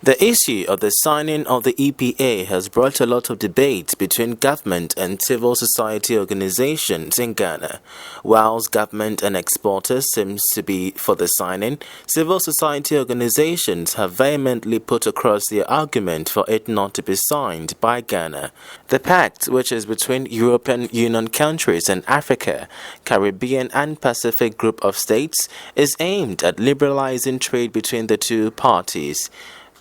The issue of the signing of the EPA has brought a lot of debate between government and civil society organizations in Ghana. Whilst government and exporters seem to be for the signing, civil society organizations have vehemently put across their argument for it not to be signed by Ghana. The pact, which is between European Union countries and Africa, Caribbean and Pacific group of states, is aimed at liberalizing trade between the two parties.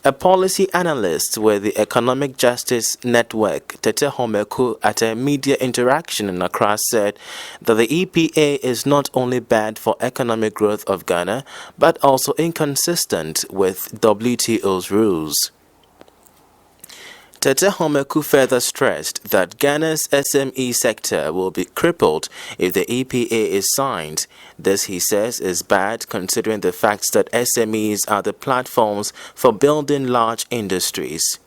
A policy analyst with the Economic Justice Network, Tete Homeku, at a media interaction in Accra said that the EPA is not only bad for economic growth of Ghana, but also inconsistent with WTO's rules. Tete Homeku further stressed that Ghana's SME sector will be crippled if the EPA is signed. This, he says, is bad considering the fact that SMEs are the platforms for building large industries.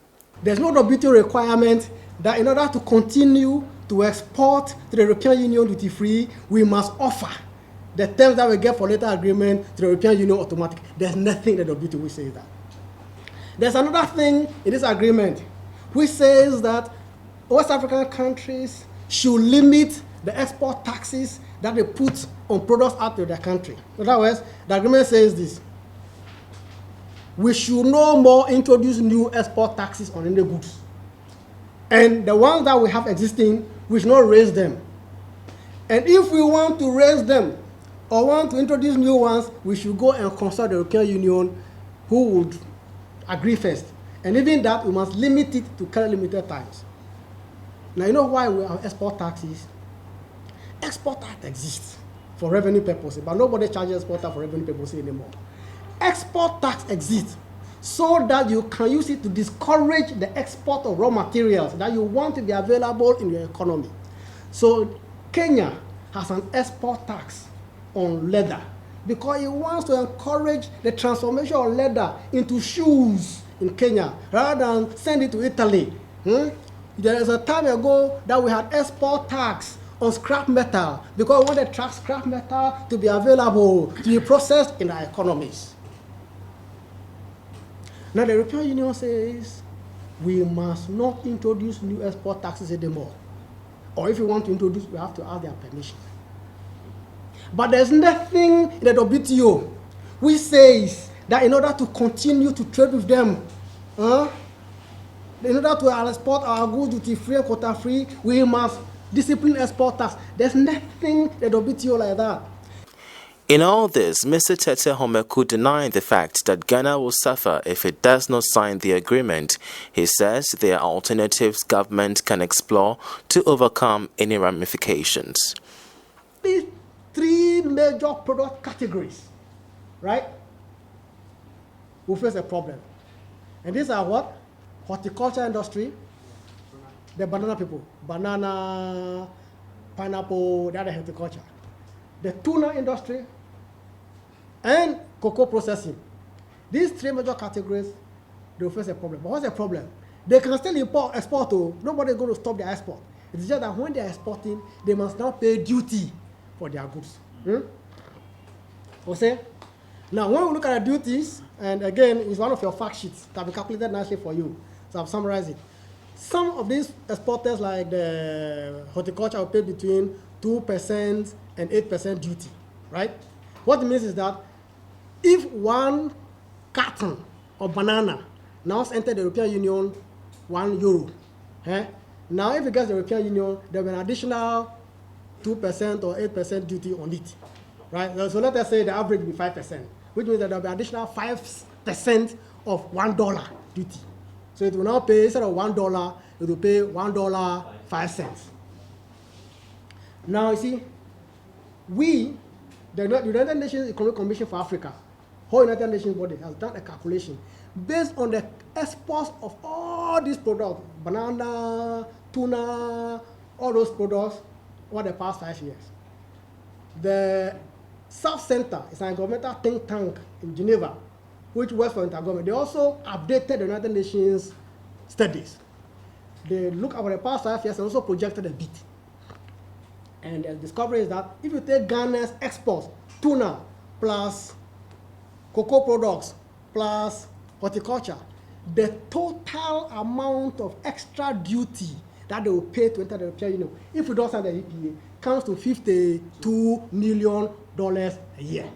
There's no WTO requirement that in order to continue to export to the European Union duty-free, we must offer the terms that we get for later agreement to the European Union automatic. There's nothing that WTO will say that. There's another thing in this agreement which says that West African countries should limit the export taxes that they put on products out of their country. In other words, the agreement says this: we should no more introduce new export taxes on any goods. And the ones that we have existing, we should not raise them. And if we want to raise them or want to introduce new ones, we should go and consult the European Union, who would agree first. And even that, we must limit it to current limited times. Now, you know why we have export taxes? Export tax exists for revenue purposes, but nobody charges export tax for revenue purposes anymore. Export tax exists so that you can use it to discourage the export of raw materials that you want to be available in your economy. So Kenya has an export tax on leather because it wants to encourage the transformation of leather into shoes in Kenya rather than send it to Italy. There is a time ago that we had export tax on scrap metal because we wanted scrap metal to be available, to be processed in our economies. Now the European Union says we must not introduce new export taxes anymore. Or if you want to introduce, we have to ask their permission. But there's nothing in the WTO which says that in order to continue to trade with them, in order to export our goods duty-free and quota-free, we must discipline export tax. There's nothing in the WTO like that. In all this, Mr. Tete Homeku denied the fact that Ghana will suffer if it does not sign the agreement. He says there are alternatives government can explore to overcome any ramifications. These three major product categories, right, will face a problem. And these are what? Horticulture industry, the banana people, banana, pineapple, the other horticulture. The tuna industry, and cocoa processing. These three major categories, they will face a problem. But what's the problem? They can still export. Nobody is going to stop their export. It's just that when they are exporting, they must now pay duty for their goods. Okay? Now, when we look at the duties, and again, it's one of your fact sheets that will be calculated nicely for you. So I've summarized it. Some of these exporters, like the horticulture, will pay between 2% and 8% duty, right? What it means is that if one carton of banana now entered the European Union, €1, now if it gets the European Union, there will be an additional 2% or 8% duty on it, right? So let us say the average will be 5%, which means that there will be additional 5% of $1 duty. So it will now pay, instead of $1, it will pay $1.05. Now you see, the United Nations Economic Commission for Africa, whole United Nations body, has done a calculation based on the exports of all these products, banana, tuna, all those products, over the past 5 years. The South Center is an governmental think tank in Geneva, which works for intergovernment. They also updated the United Nations studies. They look over the past 5 years and also projected a bit. And the discovery is that if you take Ghana's exports, tuna plus cocoa products plus horticulture, the total amount of extra duty that they will pay to enter the European Union if we don't sign the EPA comes to $52 million a year.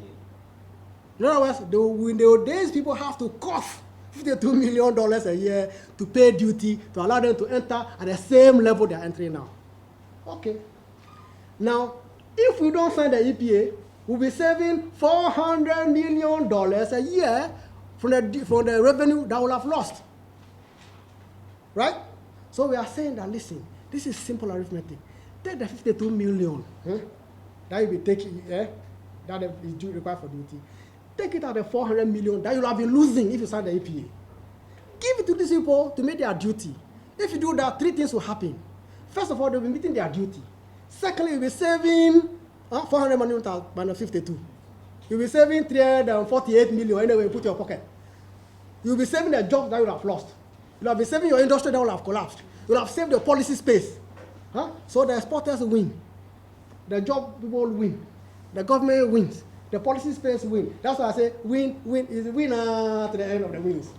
In other words, in the days people have to cough $52 million a year to pay duty to allow them to enter at the same level they are entering now. Okay. Now, if we don't sign the EPA, we'll be saving $400 million a year from the revenue that we'll have lost. Right? So we are saying that, listen, this is simple arithmetic. Take the 52 million that you'll be taking, that is due required for duty. Take it out of 400 million that you'll have been losing if you sign the EPA. Give it to these people to make their duty. If you do that, three things will happen. First of all, they'll be meeting their duty. Secondly, you'll be saving 400 million minus 52. You'll be saving 348 million anyway you put in your pocket. You'll be saving the jobs that you have lost. You'll have been saving your industry that will have collapsed. You'll have saved your policy space. So the exporters win. The job people win. The government wins. The policy space win. That's why I say win is winner to the end of the wins.